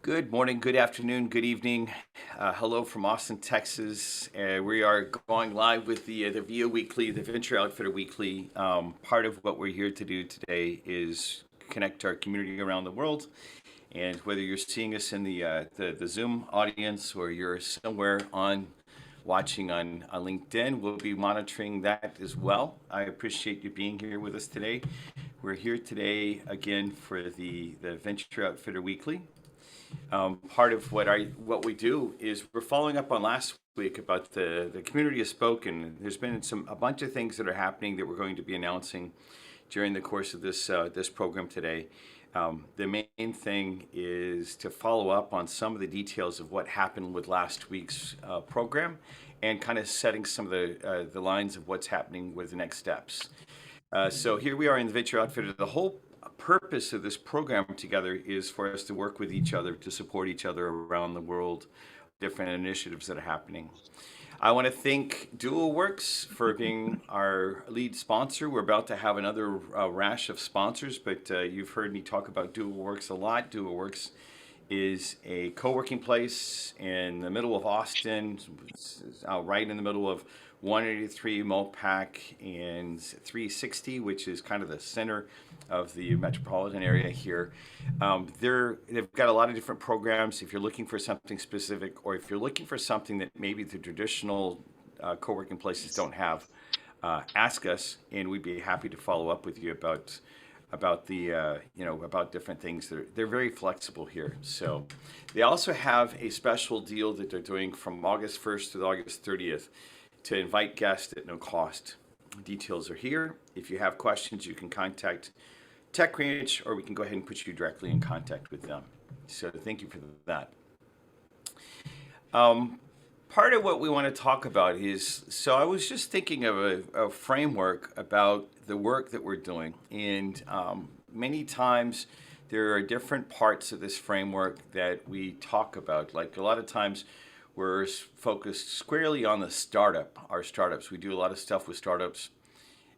Good morning, good afternoon, good evening. Hello from Austin, Texas. We are going live with the VIA Weekly, the Venture Outfitter Weekly. Part of what we're here to do today is connect our community around the world. And whether you're seeing us in the Zoom audience or you're somewhere on watching on LinkedIn, we'll be monitoring that as well. I appreciate you being here with us today. We're here today again for the Venture Outfitter Weekly. Part of what we do is we're following up on last week about the community has spoken. There's been a bunch of things that are happening that we're going to be announcing during the course of this program today. The main thing is to follow up on some of the details of what happened with last week's program, and kind of setting some of the lines of what's happening with the next steps. So here we are in the Venture Outfitter. The whole purpose of this program together is for us to work with each other, to support each other around the world, different initiatives that are happening. I want to thank DualWorks for being our lead sponsor. We're about to have another rash of sponsors, but you've heard me talk about DualWorks a lot. DualWorks is a co-working place in the middle of Austin, right in the middle of 183 Mopac and 360, which is kind of the center of the metropolitan area here. They've got a lot of different programs. If you're looking for something specific, or if you're looking for something that maybe the traditional co-working places don't have, ask us, and we'd be happy to follow up with you about about different things. They're very flexible here. So they also have a special deal that they're doing from August 1st to August 30th to invite guests at no cost. Details are here. If you have questions, you can contact TechRanch, or we can go ahead and put you directly in contact with them. So thank you for that. Part of what we want to talk about is, so I was just thinking of a framework about the work that we're doing. And many times there are different parts of this framework that we talk about. Like a lot of times we're focused squarely on our startups. We do a lot of stuff with startups.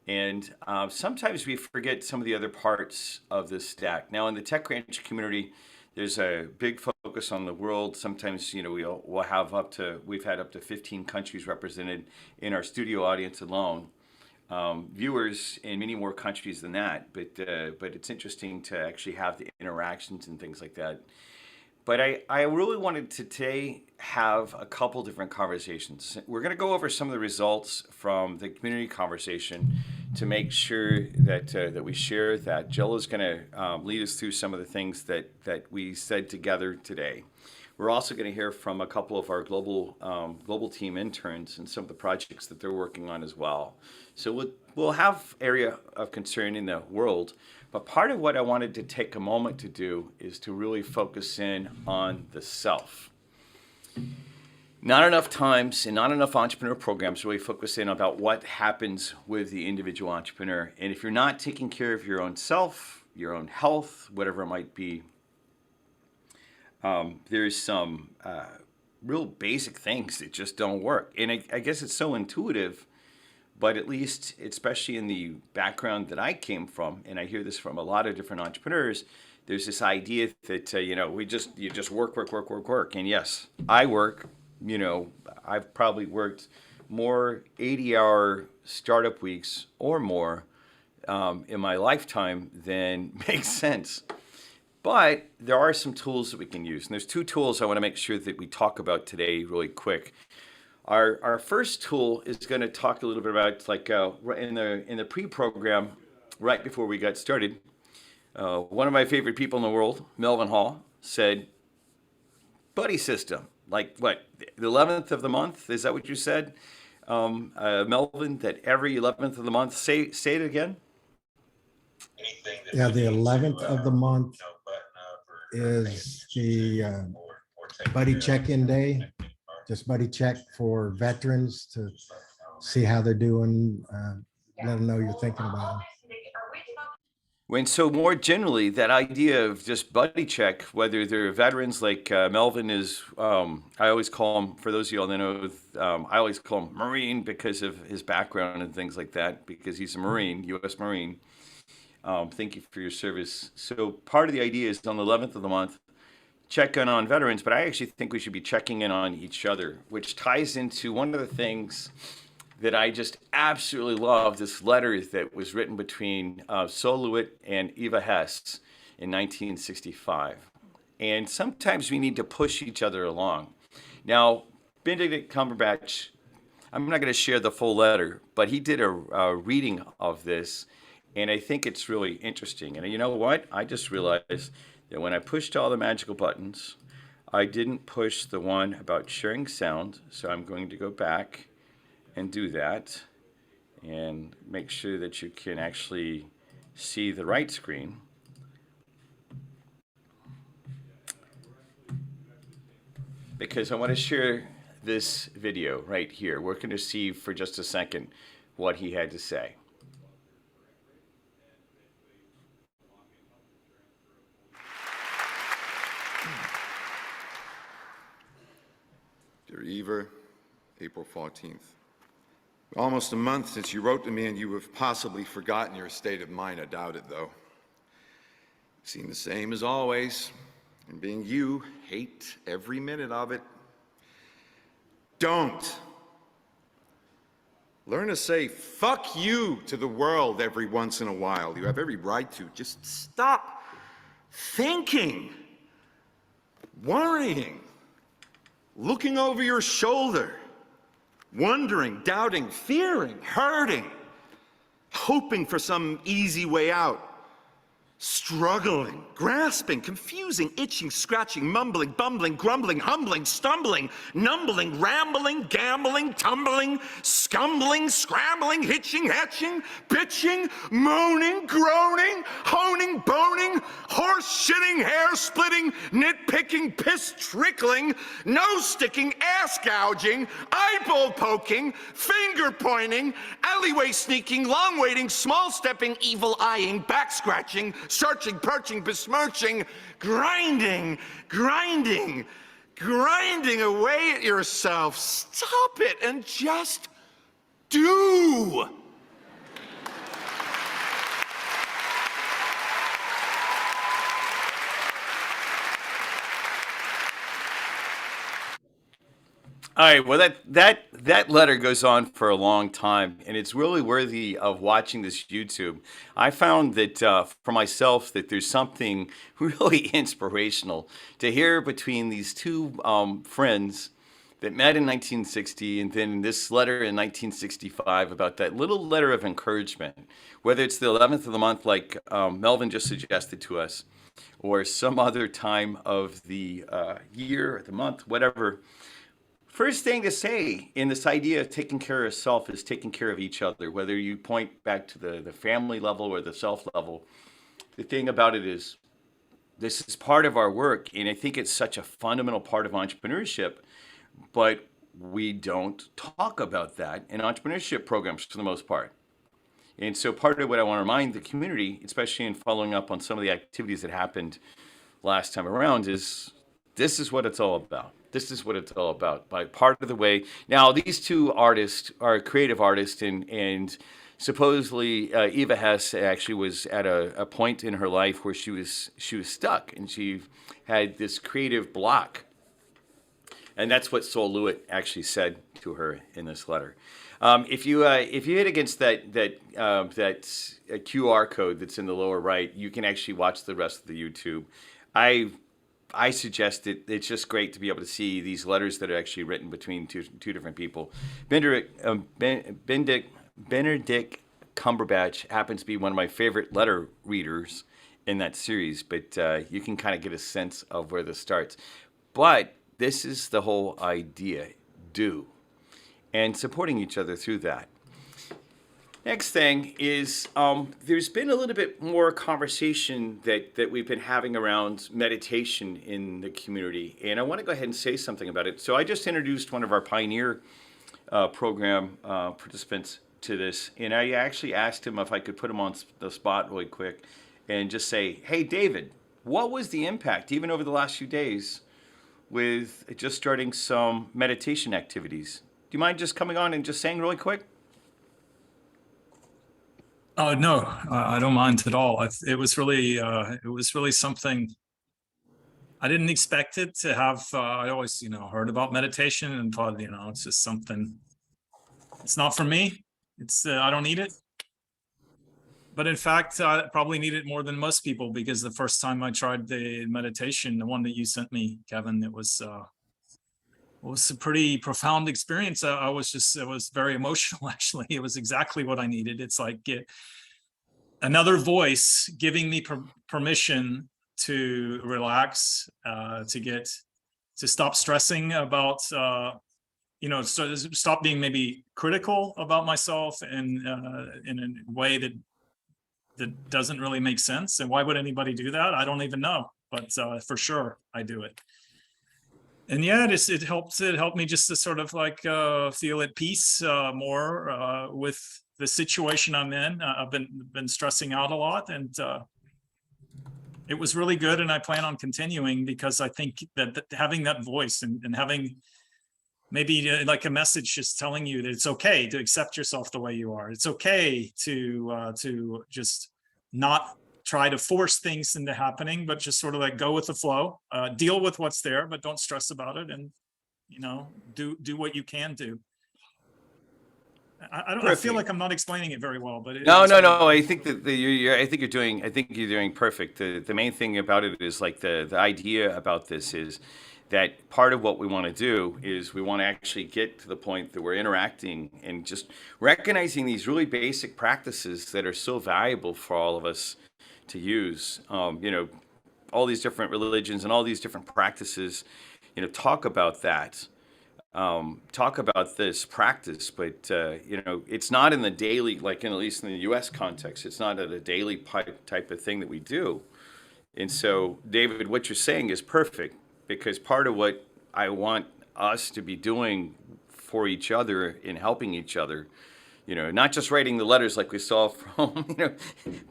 And sometimes we forget some of the other parts of this stack. Now, in the TechRanch community, there's a big focus on the world. Sometimes, we've had up to 15 countries represented in our studio audience alone. Viewers in many more countries than that, but it's interesting to actually have the interactions and things like that. But I really wanted to today have a couple different conversations. We're going to go over some of the results from the community conversation to make sure that we share that. Jill is going to lead us through some of the things that we said together today. We're also going to hear from a couple of our global team interns and some of the projects that they're working on as well. So we'll have area of concern in the world. But part of what I wanted to take a moment to do is to really focus in on the self. Not enough times and not enough entrepreneur programs really focus in about what happens with the individual entrepreneur. And if you're not taking care of your own self, your own health, whatever it might be, there's some real basic things that just don't work. And I guess it's so intuitive. But at least, especially in the background that I came from, and I hear this from a lot of different entrepreneurs, there's this idea that you just work. And yes, I work. I've probably worked more 80-hour startup weeks or more in my lifetime than makes sense. But there are some tools that we can use, and there's two tools I want to make sure that we talk about today really quick. Our first tool is going to talk a little bit about, like in the pre-program, right before we got started. One of my favorite people in the world, Melvin Hall, said, "Buddy system, like what? The 11th of the month? Is that what you said, Melvin? That every 11th of the month? Say it again." Yeah, the 11th of the month is the buddy check-in day. Just buddy check for veterans to see how they're doing. Let them know you're thinking about them. When so more generally, that idea of just buddy check, whether they're veterans like Melvin is, I always call him, for those of you all that know, I always call him Marine because of his background and things like that, because he's a Marine, U.S. Marine. Thank you for your service. So part of the idea is on the 11th of the month, check in on veterans, but I actually think we should be checking in on each other, which ties into one of the things that I just absolutely love, this letter that was written between Sol LeWitt and Eva Hess in 1965. And sometimes we need to push each other along. Now, Benedict Cumberbatch, I'm not going to share the full letter, but he did a reading of this, and I think it's really interesting. And you know what? I just realized that when I pushed all the magical buttons, I didn't push the one about sharing sound, so I'm going to go back and do that and make sure that you can actually see the right screen. Because I want to share this video right here. We're going to see for just a second what he had to say. Dear Eva, April 14th. Almost a month since you wrote to me, and you have possibly forgotten your state of mind. I doubt it, though. Seem the same as always, and being you, hate every minute of it. Don't. Learn to say fuck you to the world every once in a while. You have every right to. Just stop thinking, worrying, looking over your shoulder, wondering, doubting, fearing, hurting, hoping for some easy way out, struggling, grasping, confusing, itching, scratching, mumbling, bumbling, grumbling, humbling, stumbling, numbling, rambling, gambling, tumbling, scumbling, scrambling, hitching, hatching, bitching, moaning, groaning, honing, boning, horse shitting, hair splitting, nitpicking, piss trickling, nose sticking, ass gouging, eyeball poking, finger pointing, alleyway sneaking, long waiting, small stepping, evil eyeing, back scratching, searching, perching, besmirching, grinding, grinding, grinding away at yourself. Stop it and just do. All right, well, that letter goes on for a long time, and it's really worthy of watching this YouTube. I found that for myself that there's something really inspirational to hear between these two friends that met in 1960, and then this letter in 1965 about that little letter of encouragement, whether it's the 11th of the month like Melvin just suggested to us, or some other time of the year, or the month, whatever. First thing to say in this idea of taking care of self is taking care of each other, whether you point back to the family level or the self level. The thing about it is, this is part of our work, and I think it's such a fundamental part of entrepreneurship, but we don't talk about that in entrepreneurship programs for the most part. And so part of what I want to remind the community, especially in following up on some of the activities that happened last time around, is this is what it's all about. This is what it's all about. By part of the way, now these two artists are creative artists, and supposedly Eva Hess actually was at a point in her life where she was stuck, and she had this creative block, and that's what Sol LeWitt actually said to her in this letter. If you hit against that QR code that's in the lower right, you can actually watch the rest of the YouTube. I suggest that it's just great to be able to see these letters that are actually written between two different people. Benedict Cumberbatch happens to be one of my favorite letter readers in that series, but you can kind of get a sense of where this starts. But this is the whole idea, do, and supporting each other through that. Next thing is there's been a little bit more conversation that we've been having around meditation in the community, and I want to go ahead and say something about it. So I just introduced one of our Pioneer program participants to this, and I actually asked him if I could put him on the spot really quick and just say, hey, David, what was the impact, even over the last few days, with just starting some meditation activities? Do you mind just coming on and just saying really quick? No, I don't mind at all. It was really something I didn't expect it to have, I always, heard about meditation and thought, it's just something, it's not for me. I don't need it. But in fact, I probably need it more than most people, because the first time I tried the meditation, the one that you sent me, Kevin, it was a pretty profound experience. It was very emotional, actually. It was exactly what I needed. It's like another voice giving me permission to relax, to stop stressing about, stop being maybe critical about myself and in a way that doesn't really make sense. And why would anybody do that? I don't even know, but for sure I do it. And yeah, it helped me just to sort of like feel at peace more with the situation I'm in. I've been stressing out a lot, and it was really good. And I plan on continuing, because I think that having that voice and having maybe like a message just telling you that it's okay to accept yourself the way you are. It's okay to just not try to force things into happening, but just sort of like go with the flow, deal with what's there, but don't stress about it, and do what you can do. I feel like I'm not explaining it very well, but No. I think that you're doing perfect. The main thing about it is like the idea about this is that part of what we want to do is we want to actually get to the point that we're interacting and just recognizing these really basic practices that are so valuable for all of us to use. All these different religions and all these different practices, talk about that. Talk about this practice, but it's not in the daily, like at least in the U.S. context, it's not a daily type of thing that we do. And so, David, what you're saying is perfect, because part of what I want us to be doing for each other in helping each other, not just writing the letters like we saw from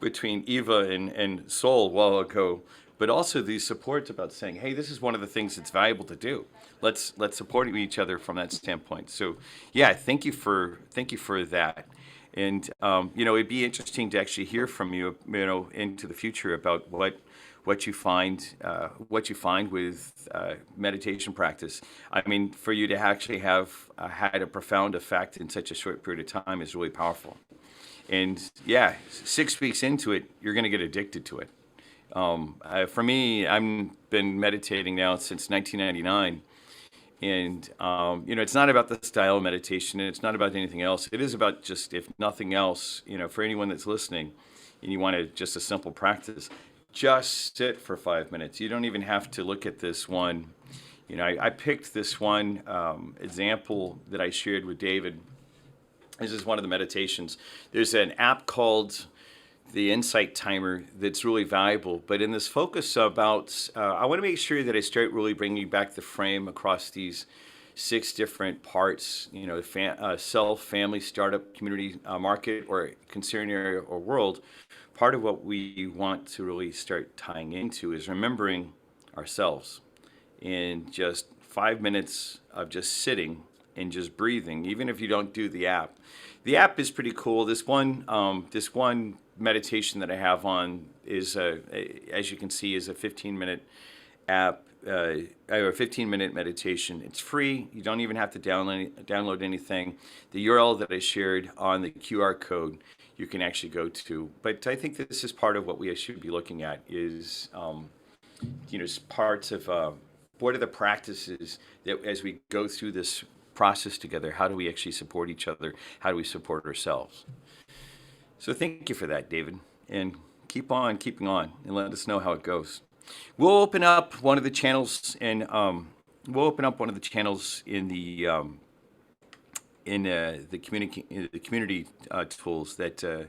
between Eva and Sol a while ago, but also these supports about saying, hey, this is one of the things that's valuable to do. Let's support each other from that standpoint. So yeah, thank you for that. And it'd be interesting to actually hear from you, into the future about what you find with meditation practice. I mean, for you to actually have had a profound effect in such a short period of time is really powerful. And yeah, 6 weeks into it, you're going to get addicted to it. For me, I've been meditating now since 1999. And, it's not about the style of meditation, and it's not about anything else. It is about just, if nothing else, for anyone that's listening and you want just a simple practice, just sit for 5 minutes. You don't even have to look at this one. I picked this one example that I shared with David. This is one of the meditations. There's an app called the Insight Timer that's really valuable. But in this focus about, I want to make sure that I start really bringing back the frame across these 6 different parts, self, family, startup, community, market, or concern area or world. Part of what we want to really start tying into is remembering ourselves, and just 5 minutes of just sitting and just breathing, even if you don't do the app. The app is pretty cool. This one meditation that I have on is, as you can see, is a 15-minute app, or a 15-minute meditation. It's free. You don't even have to download anything. The URL that I shared on the QR code, you can actually go to. But I think this is part of what we should be looking at is, parts of what are the practices that as we go through this process together, how do we actually support each other? How do we support ourselves? So thank you for that, David, and keep on keeping on, and let us know how it goes. We'll open up one of the channels, and in the community tools that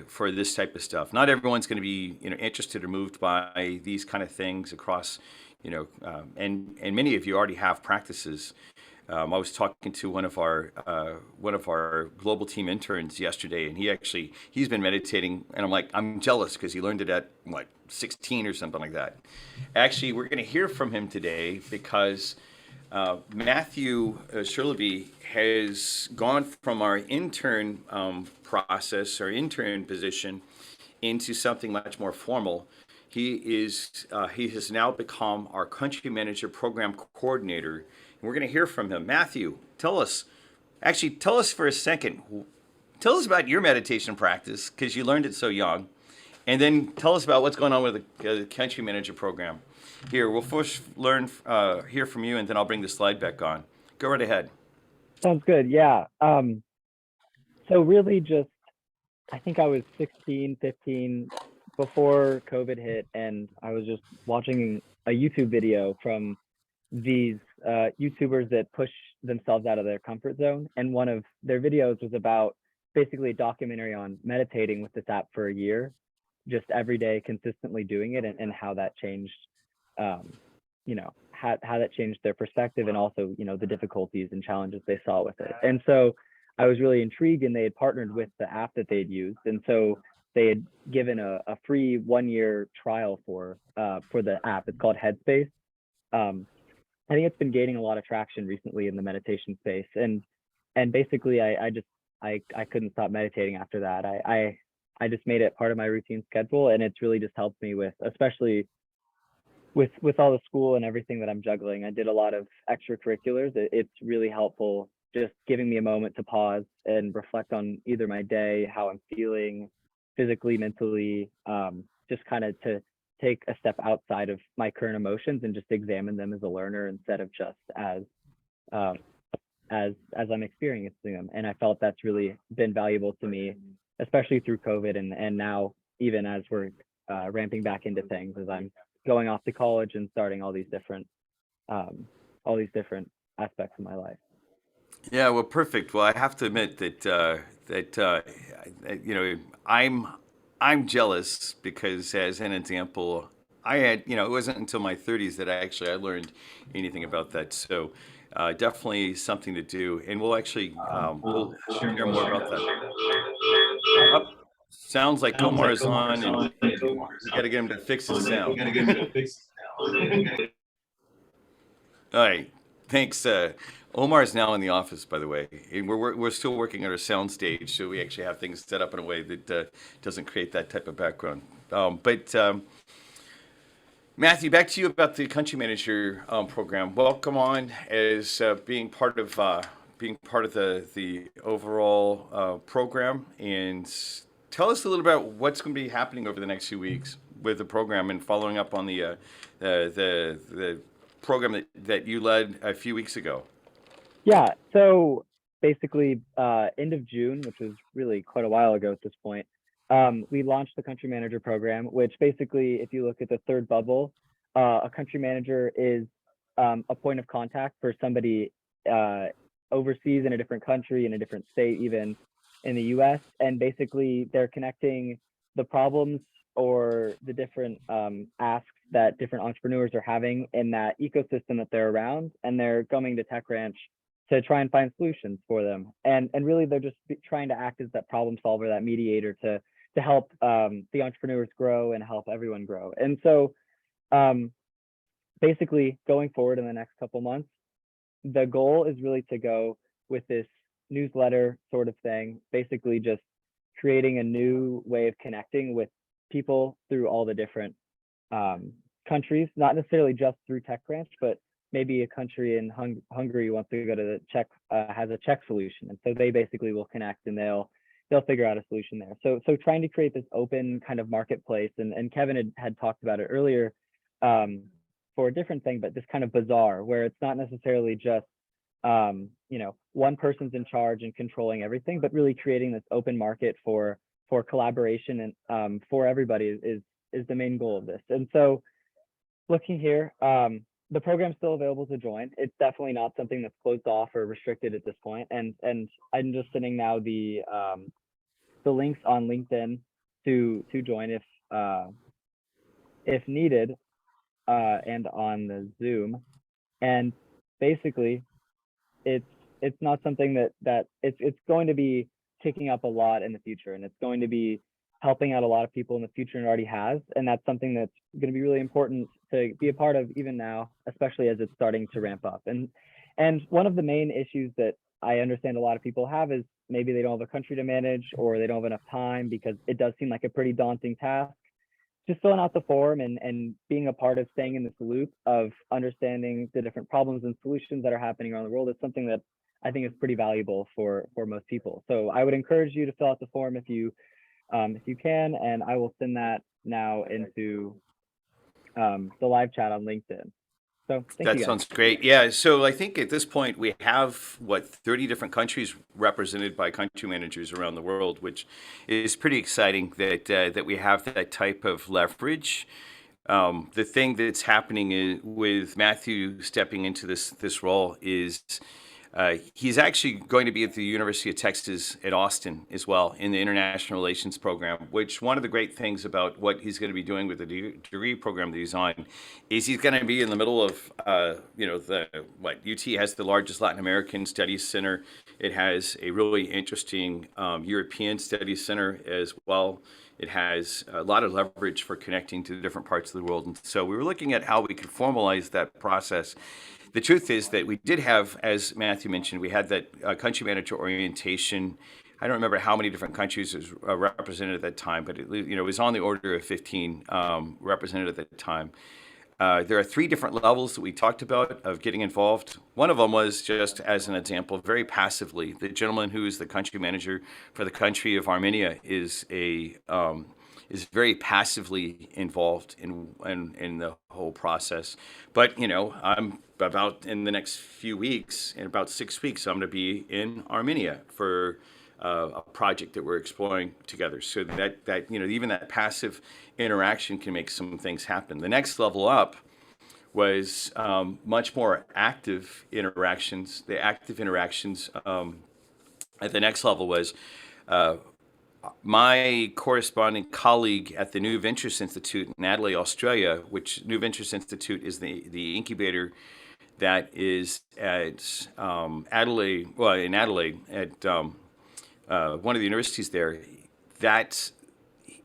for this type of stuff. Not everyone's going to be interested or moved by these kind of things across, and many of you already have practices. I was talking to one of our global team interns yesterday, and he's been meditating, and I'm jealous because he learned it at 16 or something like that. Actually, we're going to hear from him today because Matthew Shirleby has gone from our intern process or intern position into something much more formal. He has now become our country manager program coordinator. And we're going to hear from him. Matthew, tell us for a second. Tell us about your meditation practice because you learned it so young, and then tell us about what's going on with the country manager program. Here, we'll first hear from you, and then I'll bring the slide back on. Go right ahead. Sounds good. Yeah. So really just, I think I was 16, 15 before COVID hit, and I was just watching a YouTube video from these YouTubers that push themselves out of their comfort zone. And one of their videos was about basically a documentary on meditating with this app for a year, just every day consistently doing it, and how that changed, how that changed their perspective, and also, the difficulties and challenges they saw with it. And so I was really intrigued, and they had partnered with the app that they had used. And so they had given a free 1-year trial for the app. It's called Headspace. I think it's been gaining a lot of traction recently in the meditation space. And basically I couldn't stop meditating after that. I just made it part of my routine schedule, and it's really just helped me with, especially with all the school and everything that I'm juggling. I did a lot of extracurriculars. It's really helpful just giving me a moment to pause and reflect on either my day, how I'm feeling physically, mentally, just kind of to take a step outside of my current emotions and just examine them as a learner instead of just as I'm experiencing them. And I felt that's really been valuable to me, especially through COVID, and now even as we're ramping back into things, as I'm going off to college and starting all these different aspects of my life. Yeah, well, perfect. Well, I have to admit that I'm jealous because, as an example, I had it wasn't until my 30s that I learned anything about that. So definitely something to do, and we'll share more about that. Oh, sounds like Omar is on, and we got to get him to fix his sound. All right, thanks. Omar is now in the office, by the way, and we're still working on our sound stage, so we actually have things set up in a way that doesn't create that type of background. But Matthew, back to you about the country manager program. Welcome on as being part of the overall program, and tell us a little about what's going to be happening over the next few weeks with the program and following up on the program that you led a few weeks ago. Yeah, so basically end of June, which was really quite a while ago at this point, we launched the country manager program, which basically, if you look at the third bubble, a country manager is a point of contact for somebody overseas in a different country, in a different state, even in the US. And basically they're connecting the problems or the different asks that different entrepreneurs are having in that ecosystem that they're around, and they're coming to Tech Ranch to try and find solutions for them. And really they're just trying to act as that problem solver, that mediator to help the entrepreneurs grow and help everyone grow. And so basically going forward in the next couple months, the goal is really to go with this newsletter sort of thing, basically just creating a new way of connecting with people through all the different countries, not necessarily just through Tech Ranch, but maybe a country in Hungary wants to go to the Czech, has a Czech solution. And so they basically will connect and they'll figure out a solution there. So trying to create this open kind of marketplace, and Kevin had talked about it earlier for a different thing, but this kind of bazaar where it's not necessarily just, one person's in charge and controlling everything, but really creating this open market for collaboration and for everybody is the main goal of this. And so looking here, the program's still available to join. It's definitely not something that's closed off or restricted at this point. And I'm just sending now the links on LinkedIn to join if needed, and on the Zoom. And basically, it's not something that it's going to be kicking up a lot in the future, and it's going to be helping out a lot of people in the future, and already has. And that's something that's going to be really important to be a part of even now, especially as it's starting to ramp up. And one of the main issues that I understand a lot of people have is maybe they don't have a country to manage, or they don't have enough time, because it does seem like a pretty daunting task just filling out the form and being a part of staying in this loop of understanding the different problems and solutions that are happening around the world is something that I think is pretty valuable for most people. So I would encourage you to fill out the form if you can, and I will send that now into the live chat on LinkedIn. So thank That you guys. sounds great. Yeah. So I think at this point we have what 30 different countries represented by country managers around the world, which is pretty exciting that that we have that type of leverage. The thing that's happening with Matthew stepping into this role is he's actually going to be at the University of Texas at Austin as well in the International Relations program, which one of the great things about what he's going to be doing with the degree program that he's on is he's going to be in the middle of, UT has the largest Latin American Studies Center. It has a really interesting European Studies Center as well. It has a lot of leverage for connecting to different parts of the world. And so we were looking at how we could formalize that process. The truth is that we did have, as Matthew mentioned, we had that country manager orientation. I don't remember how many different countries was represented at that time, but it was on the order of 15 represented at that time. There are 3 different levels that we talked about of getting involved. One of them was, just as an example, very passively. The gentleman who is the country manager for the country of Armenia is very passively involved in the whole process. But I'm about in the next few weeks, in about 6 weeks, I'm going to be in Armenia for a project that we're exploring together. So that even that passive interaction can make some things happen. The next level up was much more active interactions. The active interactions at the next level was my corresponding colleague at the New Ventures Institute in Adelaide, Australia, which New Ventures Institute is the incubator that is at Adelaide, in Adelaide, at one of the universities there. That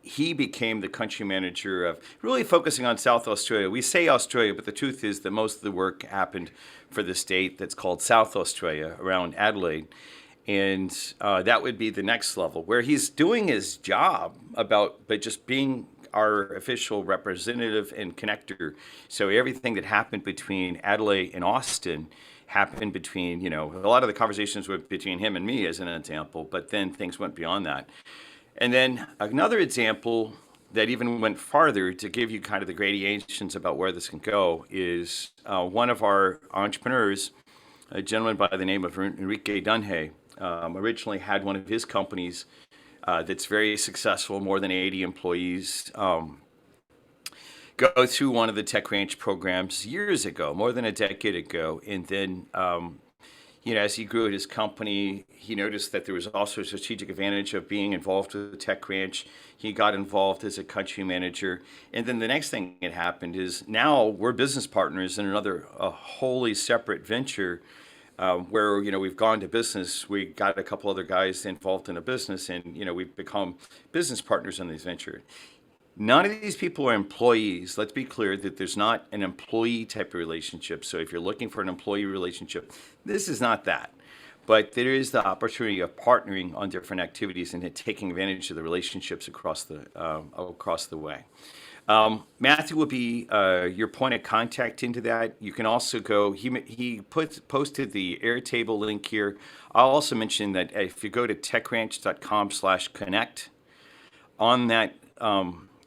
he became the country manager of really focusing on South Australia. We say Australia, but the truth is that most of the work happened for the state that's called South Australia around Adelaide. And that would be the next level, where he's doing his job but just being our official representative and connector. So everything that happened between Adelaide and Austin happened between, a lot of the conversations were between him and me, as an example, but then things went beyond that. And then another example that even went farther to give you kind of the gradations about where this can go is one of our entrepreneurs, a gentleman by the name of Enrique Dunhay, originally had one of his companies that's very successful, more than 80 employees, go through one of the TechRanch programs years ago, more than a decade ago. And then, as he grew his company, he noticed that there was also a strategic advantage of being involved with TechRanch. He got involved as a country manager. And then the next thing that happened is now we're business partners in a wholly separate venture where, we've gone to business. We got a couple other guys involved in a business, and, we've become business partners in this venture. None of these people are employees. Let's be clear that there's not an employee type of relationship. So if you're looking for an employee relationship, this is not that. But there is the opportunity of partnering on different activities and taking advantage of the relationships across the way. Matthew will be your point of contact into that. You can also go, he posted the Airtable link here. I'll also mention that if you go to techranch.com/connect, on that,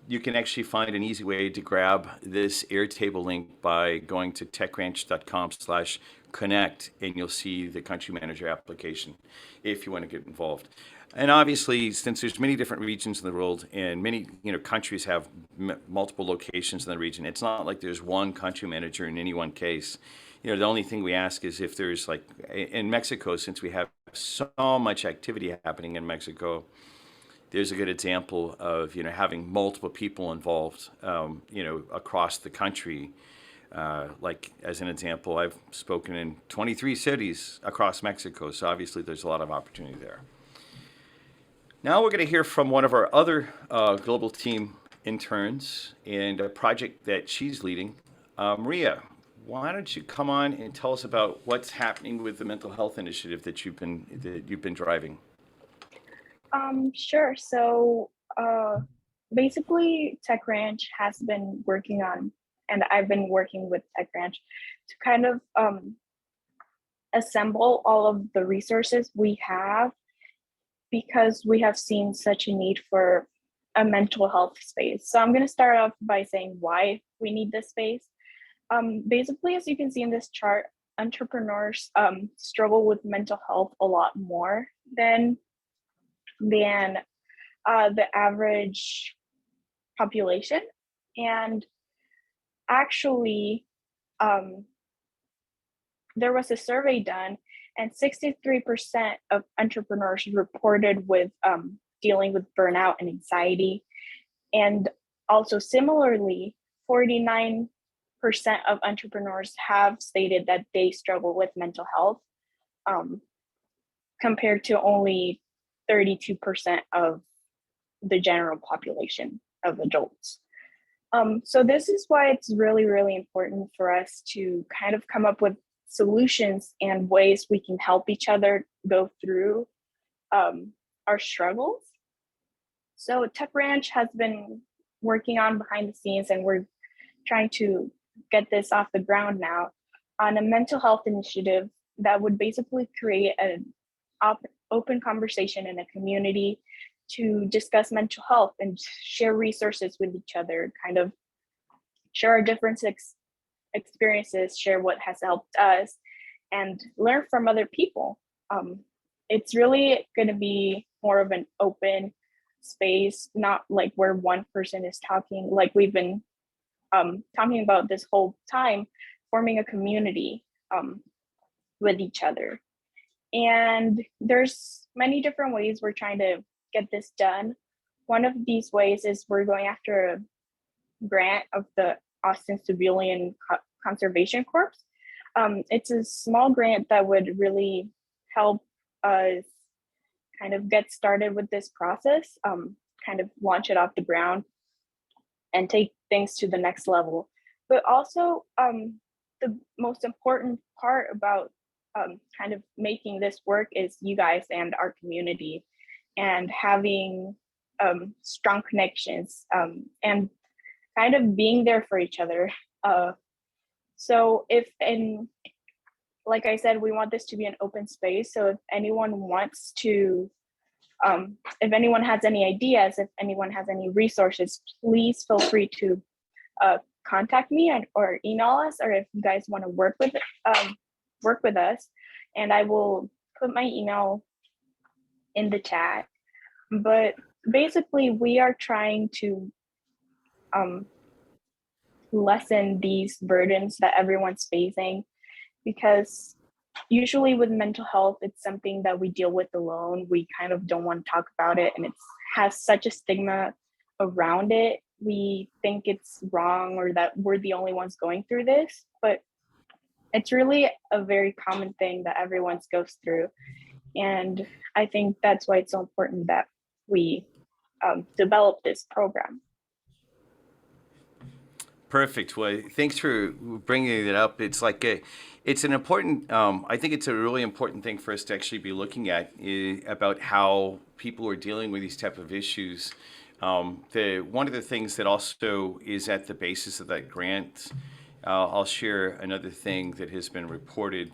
you can actually find an easy way to grab this Airtable link by going to techranch.com/connect, and you'll see the country manager application if you want to get involved. And obviously, since there's many different regions in the world and many countries have multiple locations in the region, it's not like there's one country manager in any one case. The only thing we ask is if there's, like in Mexico, since we have so much activity happening in Mexico, there's a good example of having multiple people involved across the country. Like as an example, I've spoken in 23 cities across Mexico, so obviously there's a lot of opportunity there. Now we're going to hear from one of our other global team interns and a project that she's leading. Maria, why don't you come on and tell us about what's happening with the mental health initiative that you've been driving? Sure. So basically Tech Ranch has been working on, and I've been working with Tech Ranch to kind of assemble all of the resources we have, because we have seen such a need for a mental health space. So I'm going to start off by saying why we need this space. Basically, as you can see in this chart, entrepreneurs struggle with mental health a lot more than the average population. And actually, there was a survey done, and 63% of entrepreneurs reported with dealing with burnout and anxiety. And also similarly, 49% of entrepreneurs have stated that they struggle with mental health, compared to only 32% of the general population of adults. So this is why it's really, really important for us to kind of come up with solutions and ways we can help each other go through our struggles. So Tech Ranch has been working on behind the scenes, and we're trying to get this off the ground now on a mental health initiative that would basically create an open conversation in a community to discuss mental health and share resources with each other, kind of share our different experiences, share what has helped us, and learn from other people. It's really going to be more of an open space, not like where one person is talking, like we've been talking about this whole time, forming a community with each other. And there's many different ways we're trying to get this done. One of these ways is we're going after a grant of the Austin Civilian Conservation Corps. It's a small grant that would really help us kind of get started with this process, kind of launch it off the ground and take things to the next level. But also the most important part about kind of making this work is you guys and our community, and having strong connections and kind of being there for each other. So like I said, we want this to be an open space. So if anyone wants to, if anyone has any ideas, if anyone has any resources, please feel free to contact me or email us, or if you guys want to work with us, and I will put my email in the chat. But basically, we are trying to lessen these burdens that everyone's facing, because usually with mental health, it's something that we deal with alone. We kind of don't want to talk about it, and it has such a stigma around it. We think it's wrong, or that we're the only ones going through this, but it's really a very common thing that everyone goes through. And I think that's why it's so important that we develop this program. Perfect. Well, thanks for bringing it up. It's like it's an important, I think it's a really important thing for us to actually be looking at about how people are dealing with these type of issues. One of the things that also is at the basis of that grant, I'll share another thing that has been reported.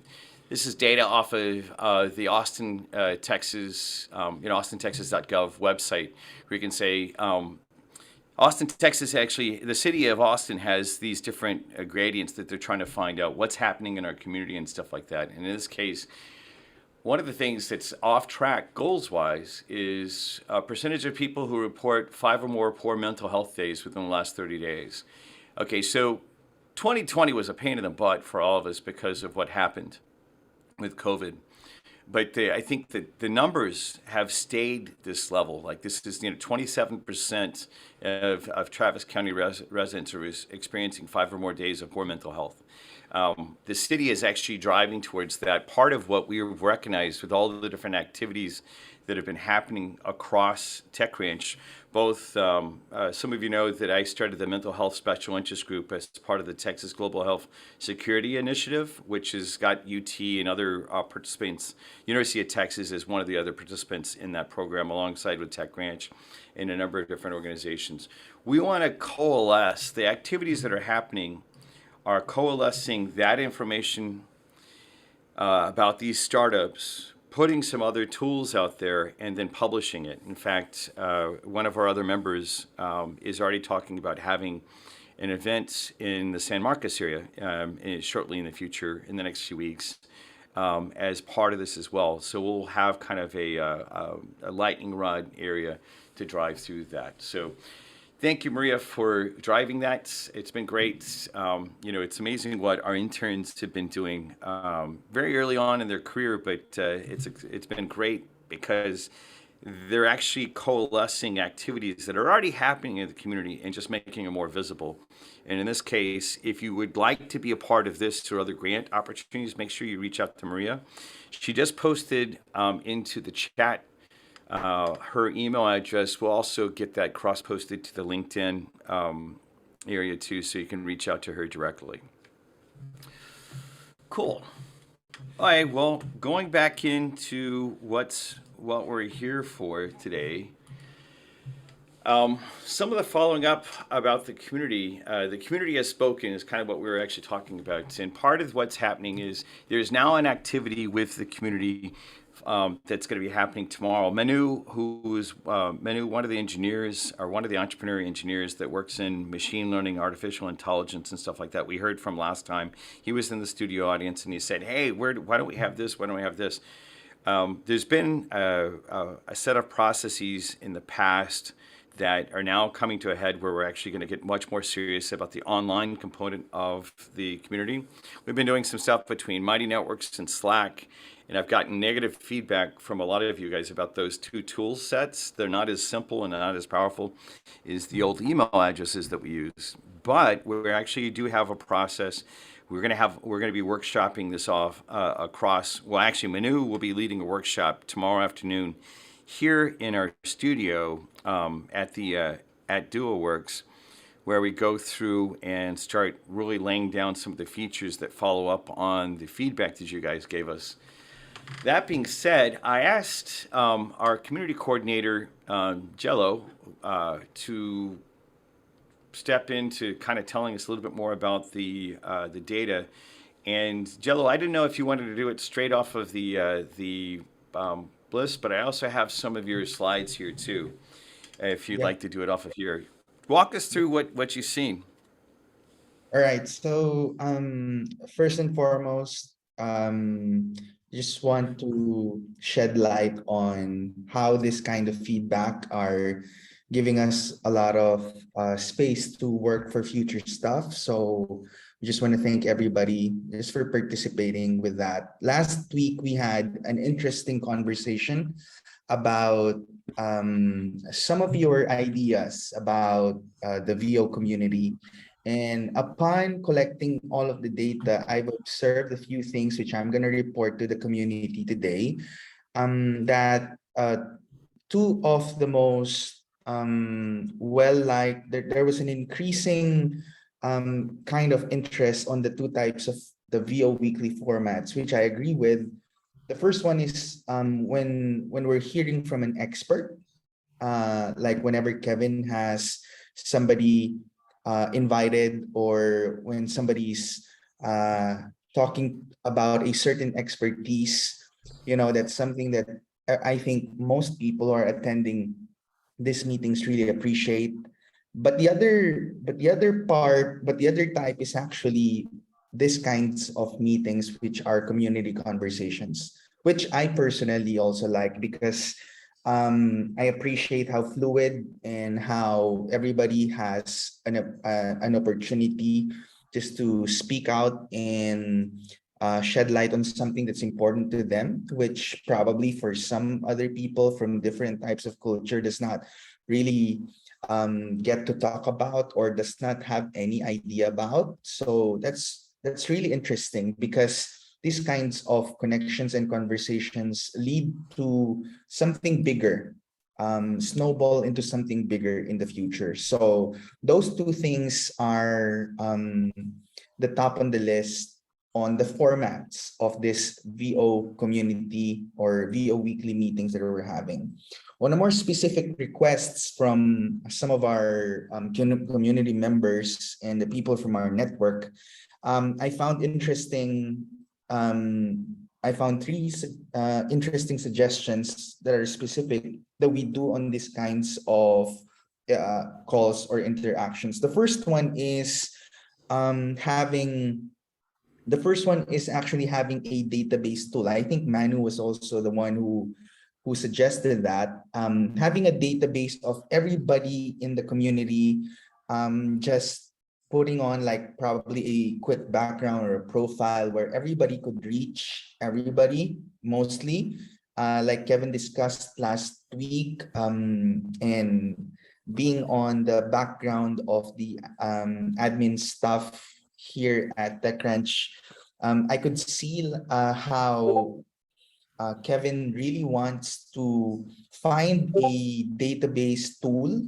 This is data off of the Austin, Texas, austintexas.gov website, where you can say, Austin, Texas, actually, the city of Austin has these different gradients that they're trying to find out what's happening in our community and stuff like that. And in this case, one of the things that's off track goals-wise is a percentage of people who report 5 or more poor mental health days within the last 30 days. Okay, so 2020 was a pain in the butt for all of us because of what happened with COVID. But I think that the numbers have stayed this level. Like this is, 27% of Travis County residents are experiencing 5 or more days of poor mental health. The city is actually driving towards that. Part of what we've recognized with all the different activities that have been happening across Tech Ranch, both some of you know that I started the Mental Health Special Interest Group as part of the Texas Global Health Security Initiative, which has got UT and other participants. University of Texas is one of the other participants in that program alongside with Tech Ranch and a number of different organizations. We want to coalesce the activities that are happening, are coalescing that information about these startups, putting some other tools out there, and then publishing it. In fact, one of our other members is already talking about having an event in the San Marcos area shortly in the future, in the next few weeks, as part of this as well. So we'll have kind of a lightning rod area to drive through that. So thank you, Maria, for driving that. It's been great. It's amazing what our interns have been doing very early on in their career, but it's been great because they're actually coalescing activities that are already happening in the community and just making them more visible. And in this case, if you would like to be a part of this or other grant opportunities, make sure you reach out to Maria. She just posted into the chat her email address. Will also get that cross-posted to the LinkedIn area too, so you can reach out to her directly. Cool. All right, well, going back into what we're here for today, some of the following up about the community has spoken is kind of what we were actually talking about. And part of what's happening is there's now an activity with the community that's going to be happening tomorrow. Manu, one of the engineers or one of the entrepreneurial engineers that works in machine learning, artificial intelligence, and stuff like that, we heard from last time. He was in the studio audience and he said, "Hey, why don't we have this? Why don't we have this?" There's been a set of processes in the past that are now coming to a head where we're actually going to get much more serious about the online component of the community. We've been doing some stuff between Mighty Networks and Slack, and I've gotten negative feedback from a lot of you guys about those two tool sets. They're not as simple and not as powerful as the old email addresses that we use. But we actually do have a process. We're going to be workshopping this off across. Well, actually, Manu will be leading a workshop tomorrow afternoon here in our studio at DuoWorks, where we go through and start really laying down some of the features that follow up on the feedback that you guys gave us. That being said, I asked our community coordinator, Jello, to step into kind of telling us a little bit more about the data. And Jello, I didn't know if you wanted to do it straight off of the Bliss, but I also have some of your slides here too, if you'd like to do it off of here. Walk us through what you've seen. All right. So first and foremost, just want to shed light on how this kind of feedback are giving us a lot of space to work for future stuff. So we just want to thank everybody just for participating with that. Last week, we had an interesting conversation about some of your ideas about the VO community. And upon collecting all of the data, I've observed a few things which I'm going to report to the community today. That two of the most well-liked, there was an increasing kind of interest on the two types of the VO weekly formats, which I agree with. The first one is when we're hearing from an expert, like whenever Kevin has somebody invited, or when somebody's talking about a certain expertise, that's something that I think most people are attending these meetings really appreciate. But the other type is actually these kinds of meetings, which are community conversations, which I personally also like, because I appreciate how fluid and how everybody has an opportunity just to speak out and shed light on something that's important to them, which probably for some other people from different types of culture does not really get to talk about or does not have any idea about. So that's that's really interesting because these kinds of connections and conversations lead to something bigger, snowball into something bigger in the future. So those two things are the top on the list on the formats of this VO community or VO weekly meetings that we're having. On a more specific requests from some of our community members and the people from our network, I found interesting. I found three interesting suggestions that are specific that we do on these kinds of calls or interactions. The first one is actually having a database tool. I think Manu was also the one who suggested that, having a database of everybody in the community, just putting on like probably a quick background or a profile where everybody could reach everybody mostly, like Kevin discussed last week, and being on the background of the admin stuff here at TechCrunch. I could see how Kevin really wants to find a database tool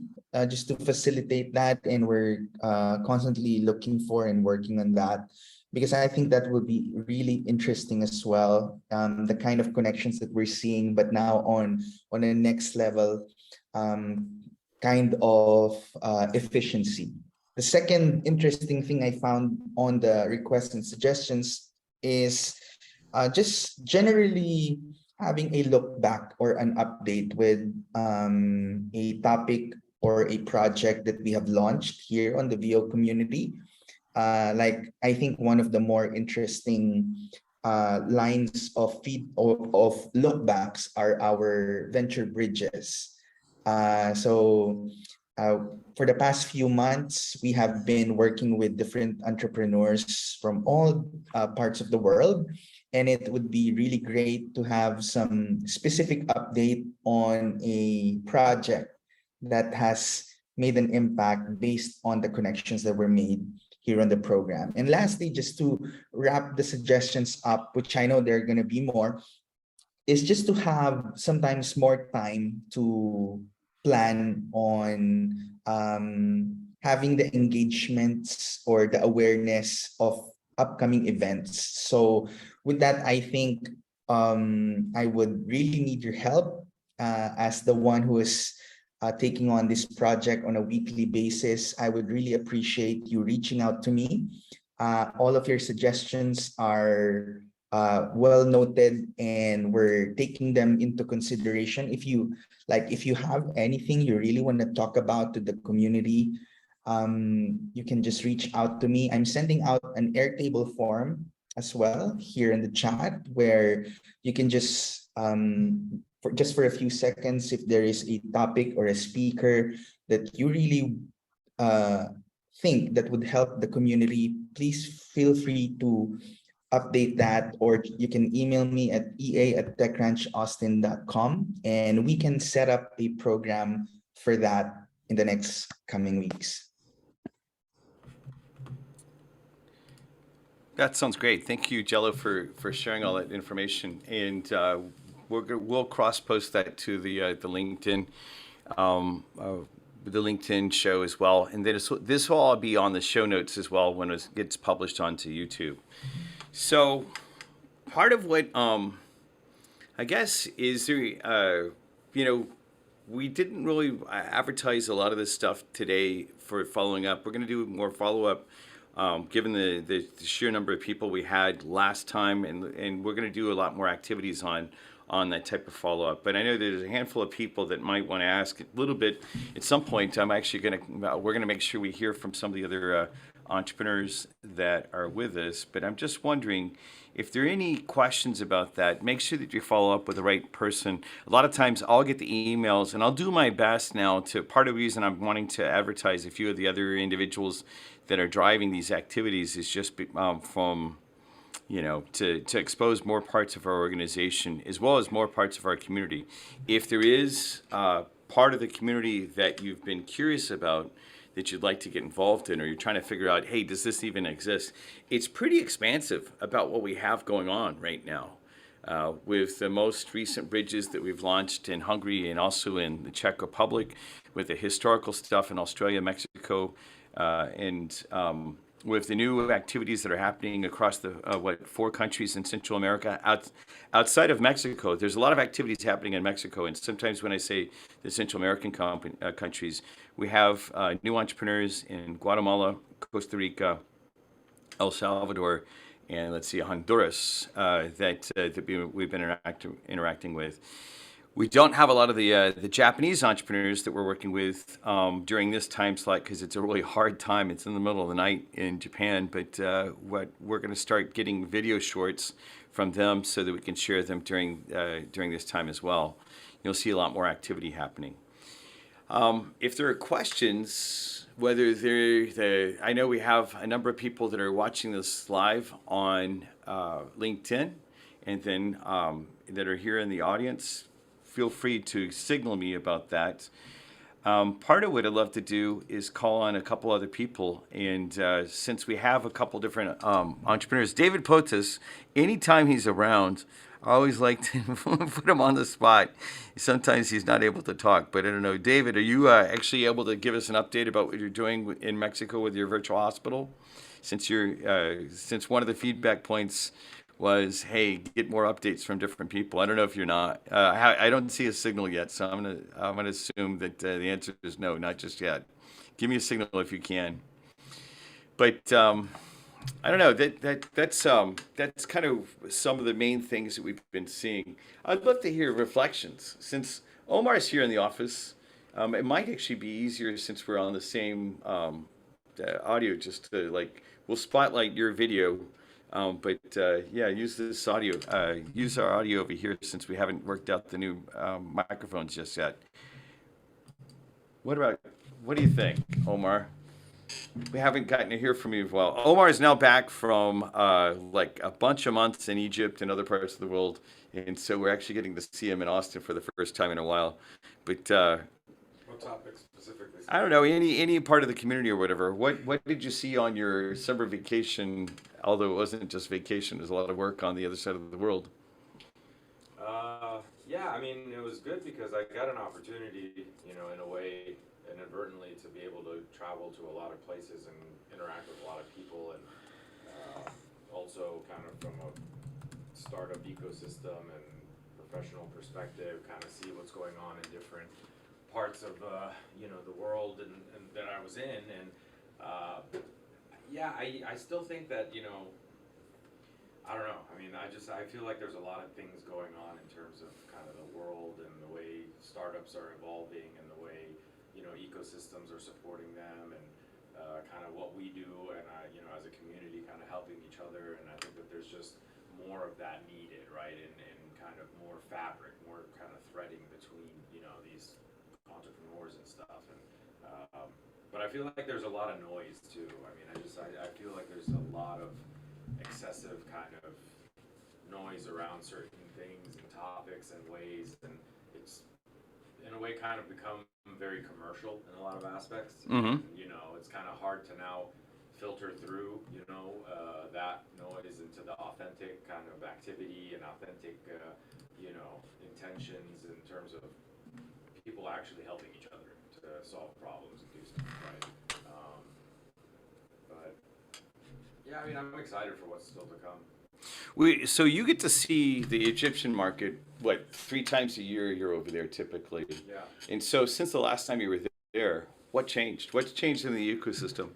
just to facilitate that, and we're constantly looking for and working on that because I think that will be really interesting as well. The kind of connections that we're seeing, but now on a next level kind of efficiency. The second interesting thing I found on the requests and suggestions is just generally having a look back or an update with a topic or a project that we have launched here on the VO community. Like I think one of the more interesting lines of look backs are our venture bridges. For the past few months, we have been working with different entrepreneurs from all parts of the world. And it would be really great to have some specific update on a project that has made an impact based on the connections that were made here on the program. And lastly, just to wrap the suggestions up, which I know there are going to be more, is just to have sometimes more time to plan on having the engagements or the awareness of upcoming events. So with that, I think I would really need your help as the one who is taking on this project on a weekly basis. I would really appreciate you reaching out to me. All of your suggestions are well noted, and we're taking them into consideration. If you have anything you really want to talk about to the community, you can just reach out to me. I'm sending out an Airtable form as well here in the chat where you can just for a few seconds, if there is a topic or a speaker that you really think that would help the community, please feel free to update that, or you can email me at ea@techcrunchaustin.com and we can set up a program for that in the next coming weeks. That sounds great. Thank you, Jello, for sharing all that information. And we'll cross-post that to the LinkedIn show as well. And then this will all be on the show notes as well when it gets published onto YouTube. So part of what I guess is there, we didn't really advertise a lot of this stuff today for following up. We're going to do more follow-up given the sheer number of people we had last time, and we're going to do a lot more activities on that type of follow-up. But I know there's a handful of people that might want to ask a little bit. At some point, we're going to make sure we hear from some of the other entrepreneurs that are with us. But I'm just wondering if there are any questions about that. Make sure that you follow up with the right person. A lot of times I'll get the emails, and I'll do my best now to, part of the reason I'm wanting to advertise a few of the other individuals that are driving these activities is just from to expose more parts of our organization as well as more parts of our community. If there is part of the community that you've been curious about that you'd like to get involved in, or you're trying to figure out, hey, does this even exist? It's pretty expansive about what we have going on right now. With the most recent bridges that we've launched in Hungary and also in the Czech Republic, with the historical stuff in Australia, Mexico, and with the new activities that are happening across the 4 countries in Central America. Outside of Mexico, there's a lot of activities happening in Mexico, and sometimes when I say the Central American countries, we have new entrepreneurs in Guatemala, Costa Rica, El Salvador, and let's see, Honduras that we've been interacting with. We don't have a lot of the Japanese entrepreneurs that we're working with during this time slot because it's a really hard time. It's in the middle of the night in Japan, but what we're going to start getting video shorts from them so that we can share them during this time as well. You'll see a lot more activity happening. If there are questions, whether I know we have a number of people that are watching this live on LinkedIn, and then that are here in the audience. Feel free to signal me about that. Part of what I'd love to do is call on a couple other people, and since we have a couple different entrepreneurs, David Potas, anytime he's around, I always like to put him on the spot. Sometimes he's not able to talk, but I don't know. David, are you actually able to give us an update about what you're doing in Mexico with your virtual hospital? Since one of the feedback points was, hey, get more updates from different people. I don't know if you're not. I don't see a signal yet, so I'm gonna assume that the answer is no, not just yet. Give me a signal if you can. But I don't know. That's kind of some of the main things that we've been seeing. I'd love to hear reflections. Since Omar's here in the office, it might actually be easier since we're on the same audio. Just to we'll spotlight your video. But yeah, use this audio. Use our audio over here since we haven't worked out the new microphones just yet. What do you think, Omar? We haven't gotten to hear from you as well. Omar is now back from like a bunch of months in Egypt and other parts of the world, and so we're actually getting to see him in Austin for the first time in a while. But what topic specifically? I don't know, any part of the community or whatever. What did you see on your summer vacation? Although it wasn't just vacation, there's a lot of work on the other side of the world. Yeah, I mean, it was good because I got an opportunity, you know, in a way, inadvertently, to be able to travel to a lot of places and interact with a lot of people, and also kind of from a startup ecosystem and professional perspective, kind of see what's going on in different parts of you know, the world and that I was in, and yeah, I still think that, you know, I don't know. I mean, I feel like there's a lot of things going on in terms of kind of the world and the way startups are evolving and the way, you know, ecosystems are supporting them, and kind of what we do, and you know, as a community, kind of helping each other. And I think that there's just more of that needed, right? And kind of more fabric, more kind of threading between, you know, these entrepreneurs and stuff. And but I feel like there's a lot of noise too. I mean, I feel like there's a lot of excessive kind of noise around certain things and topics and ways, and it's in a way kind of become very commercial in a lot of aspects. Mm-hmm. You know, it's kind of hard to now filter through, you know, that noise into the authentic kind of activity and authentic, you know, intentions in terms of people actually helping each other to solve problems and do stuff, right? But yeah, I mean, I'm excited for what's still to come. So you get to see the Egyptian market, what, 3 times a year you're over there typically. Yeah. And so since the last time you were there, what changed? What's changed in the ecosystem?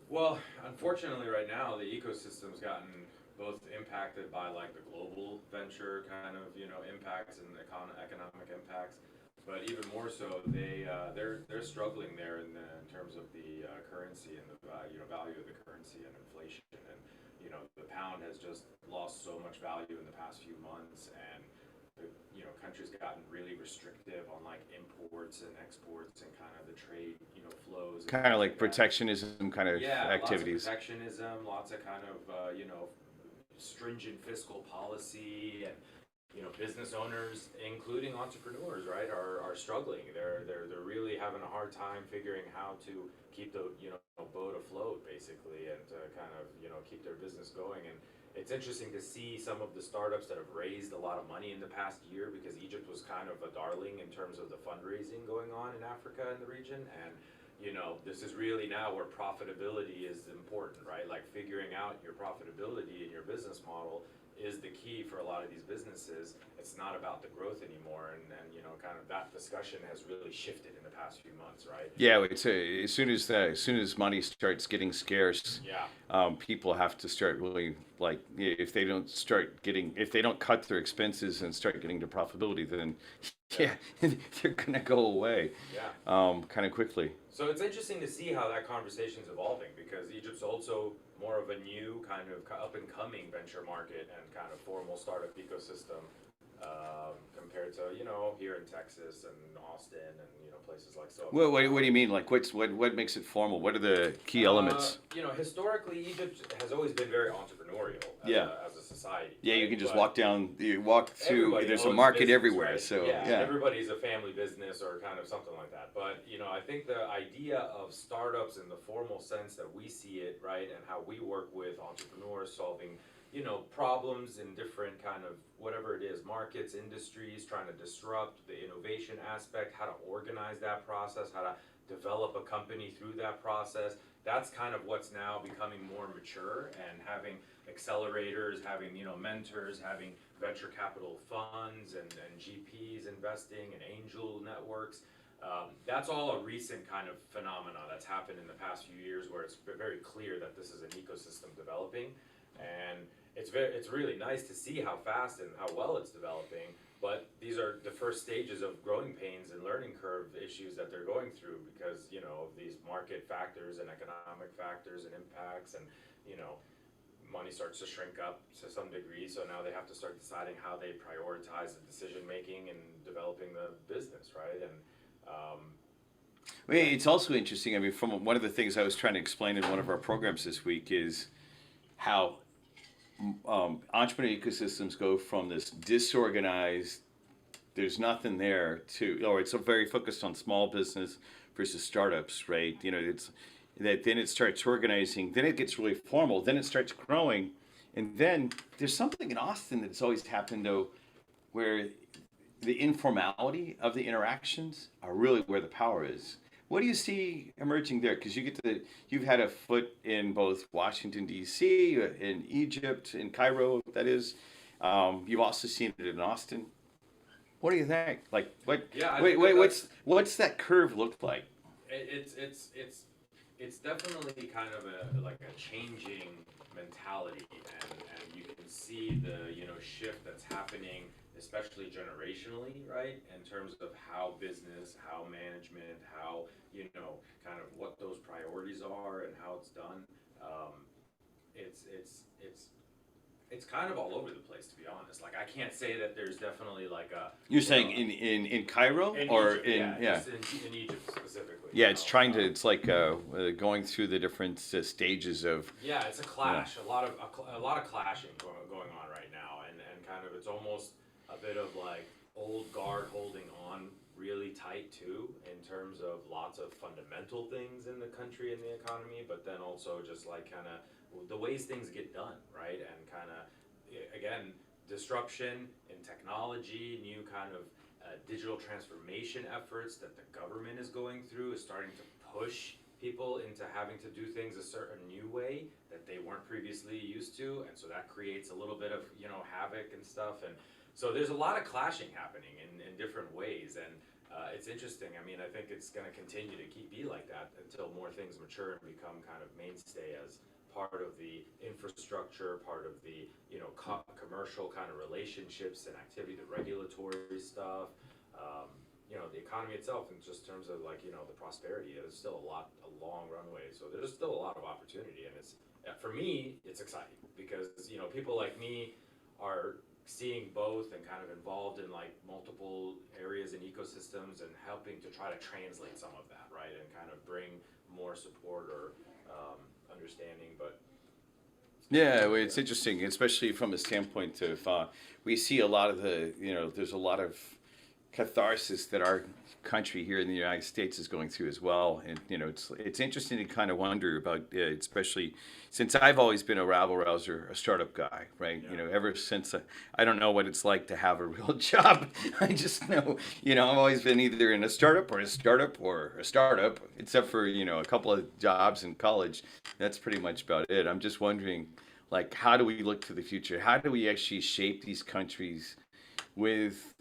Well, unfortunately, right now the ecosystem's gotten both impacted by like the global venture kind of, you know, impacts and economic impacts, but even more so, they're struggling there in terms of the currency and the you know, value of the currency and inflation, and you know, the pound has just lost so much value in the past few months, and the, you know, country's gotten really restrictive on like imports and exports and kind of the trade, you know, flows. Kind of like protectionism kind of activities. Lots of protectionism, lots of kind of you know, stringent fiscal policy, and business owners, including entrepreneurs, right, are struggling. They're really having a hard time figuring how to keep the boat afloat, basically, and to kind of keep their business going. And it's interesting to see some of the startups that have raised a lot of money in the past year, because Egypt was kind of a darling in terms of the fundraising going on in Africa and the region. And this is really now where profitability is important, right? Like figuring out your profitability in your business model is the key for a lot of these businesses. It's not about the growth anymore, and kind of that discussion has really shifted in the past few months, right? Yeah, it's as soon as money starts getting scarce, Yeah. people have to start really, like, if they don't cut their expenses and start getting to profitability, then yeah, they're gonna go away Yeah. kind of quickly. So it's interesting to see how that conversation is evolving, because Egypt's also more of a new kind of up and coming venture market and kind of formal startup ecosystem, compared to here in Texas and Austin and places like so. What do you mean? Like, what makes it formal? What are the key elements? Historically, Egypt has always been very entrepreneurial as a society. Yeah, you right? can just But walk through. everybody There's a owns market business, everywhere, right? so yeah, yeah. everybody's a family business or kind of something like that. But I think the idea of startups in the formal sense that we see it, right, and how we work with entrepreneurs solving problems in different kind of whatever it is, markets, industries, trying to disrupt the innovation aspect, how to organize that process, how to develop a company through that process. That's kind of what's now becoming more mature, and having accelerators, having mentors, having venture capital funds and GPs investing and angel networks. That's all a recent kind of phenomena that's happened in the past few years, where it's very clear that this is an ecosystem developing, and it's really nice to see how fast and how well it's developing. But these are the first stages of growing pains and learning curve issues that they're going through, because of these market factors and economic factors and impacts, and money starts to shrink up to some degree. So now they have to start deciding how they prioritize the decision making and developing the business, right? And Well, it's also interesting. I mean, from one of the things I was trying to explain in one of our programs this week is how entrepreneur ecosystems go from this disorganized, there's nothing there, to, or it's very focused on small business versus startups, right? It's that then it starts organizing, then it gets really formal, then it starts growing, and then there's something in Austin that's always happened though, where the informality of the interactions are really where the power is. What do you see emerging there? Because you've had a foot in both Washington D.C., in Egypt, in Cairo, that is. You've also seen it in Austin. What do you think? Like, what? Yeah, I Wait, think what's that curve look like? It's definitely kind of a changing mentality, and you can see the shift that's happening, especially generationally, right? In terms of how business, how management, how kind of what those priorities are and how it's done. It's kind of all over the place, to be honest. Like, I can't say that there's definitely like a. You're saying in Cairo in or Egypt, in just in Egypt specifically. Yeah, it's trying to. It's like going through the different stages of. Yeah, it's a clash. A lot of clashing going on right now, and kind of it's almost a bit of like old guard holding on really tight too, in terms of lots of fundamental things in the country and the economy, but then also just like kind of the ways things get done, right? And kind of again, disruption in technology, new kind of digital transformation efforts that the government is going through is starting to push people into having to do things a certain new way that they weren't previously used to, and so that creates a little bit of havoc and stuff. And so there's a lot of clashing happening in different ways, and it's interesting. I mean, I think it's going to continue to be like that until more things mature and become kind of mainstay as part of the infrastructure, part of the commercial kind of relationships and activity, the regulatory stuff, the economy itself, in just terms of like the prosperity. There's still a long runway, so there's still a lot of opportunity, and it's for me it's exciting, because people like me are seeing both and kind of involved in like multiple areas and ecosystems, and helping to try to translate some of that, right, and kind of bring more support or understanding. But Yeah, well, it's interesting, especially from a standpoint of we see a lot of the, there's a lot of catharsis that our country here in the United States is going through as well, and it's interesting to kind of wonder about, especially since I've always been a rabble rouser, a startup guy, right? Ever since I don't know what it's like to have a real job. I just know, I've always been either in a startup or a startup or a startup, except for a couple of jobs in college. That's pretty much about it. I'm just wondering, like, how do we look to the future? How do we actually shape these countries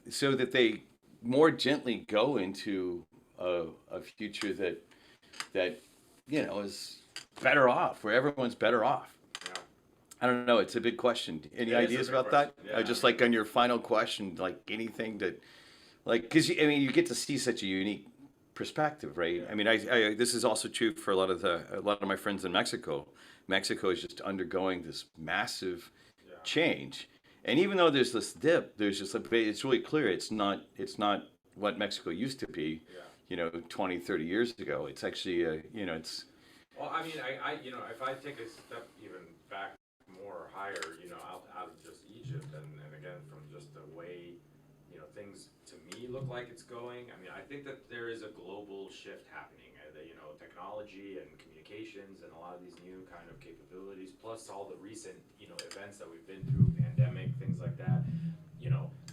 so that they more gently go into a future that is better off, where everyone's better off? Yeah. I don't know. It's a big question. Any It is a ideas big about question. that? Yeah, Just like on your final question, like anything that, like, because you get to see such a unique perspective, right? I mean, I this is also true for a lot of my friends in Mexico. Mexico is just undergoing this massive Yeah. change, and even though there's this dip, there's just it's really clear it's not what Mexico used to be, Yeah. 20, 30 years ago. It's actually it's Well, I mean, I if I take a step even back more higher, out of just Egypt, and again, from just the way, things to me look like it's going, I mean, I think that there is a global shift happening, that, technology and communications and a lot of these new kind of capabilities, plus all the recent, events that we've been through, pandemic, things like that,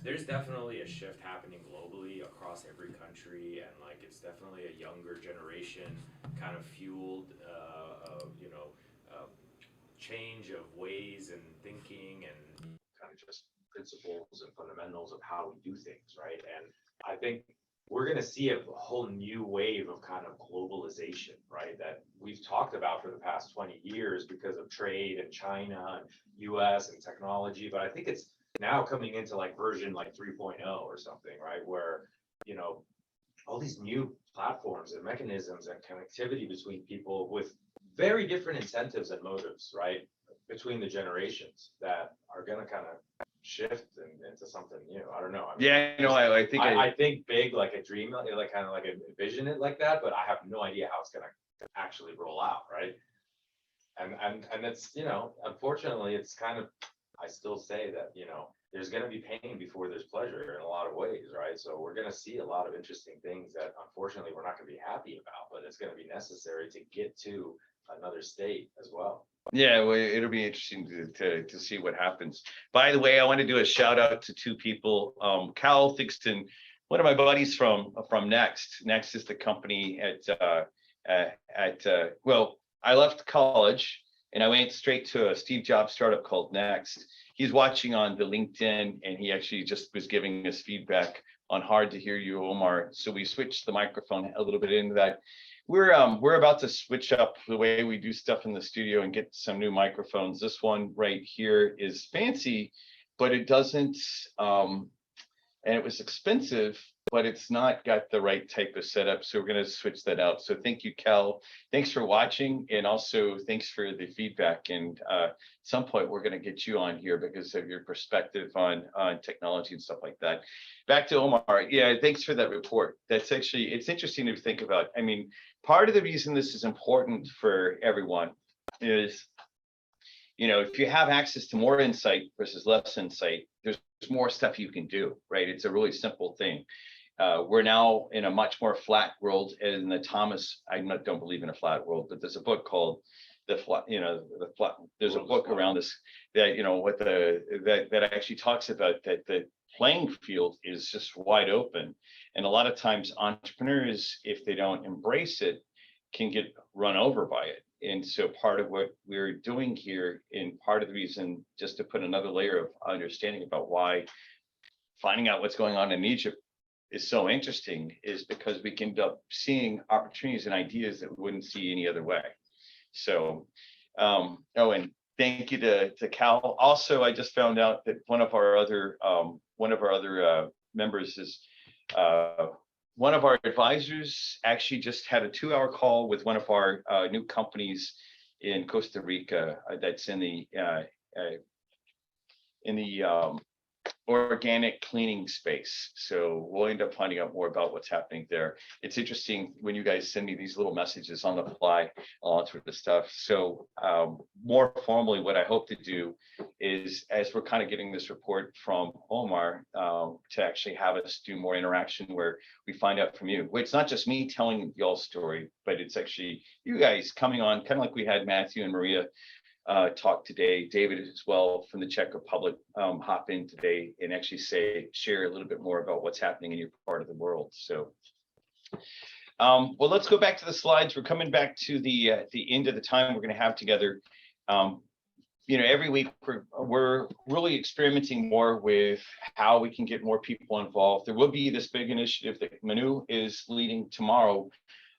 there's definitely a shift happening globally across every country, and like it's definitely a younger generation kind of fueled, change of ways and thinking and kind of just principles and fundamentals of how we do things, right? And I think we're going to see a whole new wave of kind of globalization, right? That we've talked about for the past 20 years because of trade and China and US and technology, but I think it's now coming into like version like 3.0 or something, right? Where, all these new platforms and mechanisms and connectivity between people with very different incentives and motives, right? Between the generations that are going to kind of shift into something new. I don't know. I mean, I think I think big, like a dream, like kind of like envision it like that, but I have no idea how it's going to actually roll out, right? And it's, unfortunately, it's kind of, I still say that, there's going to be pain before there's pleasure in a lot of ways, right? So we're going to see a lot of interesting things that unfortunately we're not going to be happy about, but it's going to be necessary to get to another state as well. Yeah, well, it'll be interesting to see what happens. By the way, I want to do a shout out to two people. Cal Thixton, one of my buddies from Next. Next is the company well, I left college and I went straight to a Steve Jobs startup called Next. He's watching on the LinkedIn, and he actually just was giving us feedback on Hard to Hear You, Omar. So we switched the microphone a little bit into that. We're about to switch up the way we do stuff in the studio and get some new microphones. This one right here is fancy, but it doesn't, and it was expensive, but it's not got the right type of setup. So we're going to switch that out. So thank you, Cal. Thanks for watching. And also thanks for the feedback. And at some point, we're going to get you on here because of your perspective on technology and stuff like that. Back to Omar. Yeah, thanks for that report. That's actually, it's interesting to think about. I mean, part of the reason this is important for everyone is, if you have access to more insight versus less insight, there's more stuff you can do, right? It's a really simple thing. We're now in a much more flat world, and don't believe in a flat world, but there's a book called there's a book around this that, that actually talks about that the playing field is just wide open. And a lot of times entrepreneurs, if they don't embrace it, can get run over by it. And so part of what we're doing here, and part of the reason, just to put another layer of understanding about why finding out what's going on in Egypt is so interesting, is because we can end up seeing opportunities and ideas that we wouldn't see any other way. So, and thank you to Cal. Also, I just found out that one of our other members is one of our advisors actually just had a 2-hour call with one of our new companies in Costa Rica that's in the organic cleaning space. So we'll end up finding out more about what's happening there. It's interesting when you guys send me these little messages on the fly, all that sort of stuff. So more formally, what I hope to do is, as we're kind of getting this report from Omar, to actually have us do more interaction where we find out from you. It's not just me telling y'all's story, but it's actually you guys coming on, kind of like we had Matthew and Maria talk today, David as well from the Czech Republic, hop in today and actually share a little bit more about what's happening in your part of the world. So, well, let's go back to the slides. We're coming back to the end of the time we're going to have together. Every week we're really experimenting more with how we can get more people involved. There will be this big initiative that Manu is leading tomorrow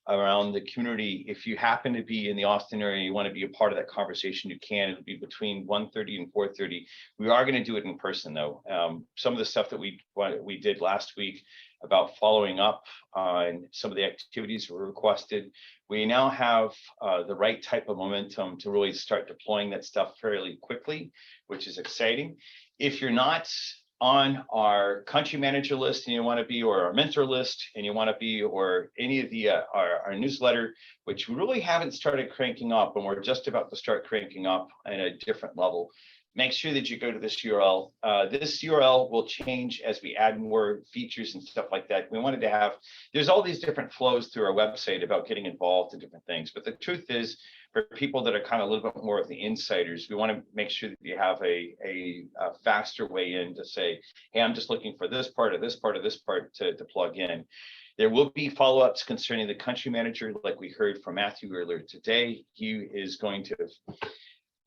around the community. If you happen to be in the Austin area, you want to be a part of that conversation, you can. It'll be between 1:30 and 4:30. We are going to do it in person though. Some of the stuff that we did last week about following up on some of the activities that were requested, we now have the right type of momentum to really start deploying that stuff fairly quickly, which is exciting. If you're not on our country manager list and you want to be, or our mentor list and you want to be, or any of the our newsletter, which we really haven't started cranking up, and we're just about to start cranking up at a different level, make sure that you go to this URL. This URL will change as we add more features and stuff like that. We wanted to have, there's all these different flows through our website about getting involved in different things, but the truth is, for people that are kind of a little bit more of the insiders, we want to make sure that you have a faster way in to say, hey, I'm just looking for this part of this part of this part to plug in. There will be follow-ups concerning the country manager, like we heard from Matthew earlier today. He is going to,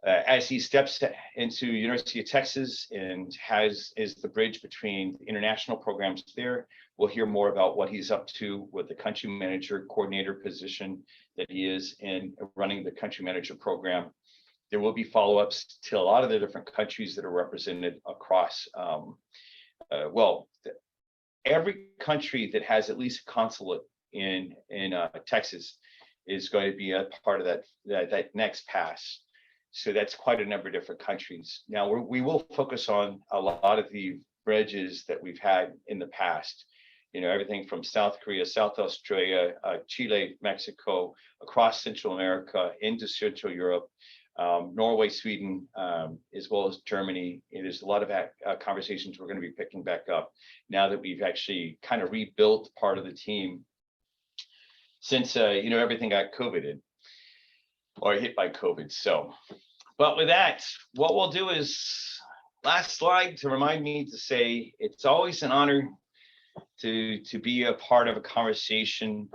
as he steps into University of Texas and is the bridge between international programs there, we'll hear more about what he's up to with the country manager coordinator position that he is in running the country manager program. There will be follow-ups to a lot of the different countries that are represented across, every country that has at least a consulate in Texas is going to be a part of that next pass. So that's quite a number of different countries. Now we will focus on a lot of the bridges that we've had in the past. Everything from South Korea, South Australia, Chile, Mexico, across Central America, into Central Europe, Norway, Sweden, as well as Germany. And there's a lot of conversations we're going to be picking back up now that we've actually kind of rebuilt part of the team since, everything got COVIDed or hit by COVID. So, but with that, what we'll do is, last slide to remind me to say, it's always an honor to be a part of a conversation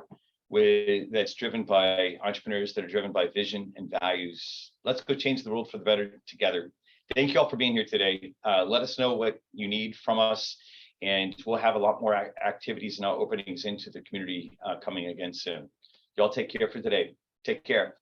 that's driven by entrepreneurs that are driven by vision and values. Let's go change the world for the better together. Thank you all for being here today. Let us know what you need from us, and we'll have a lot more activities and openings into the community coming again soon. Y'all take care for today. Take care.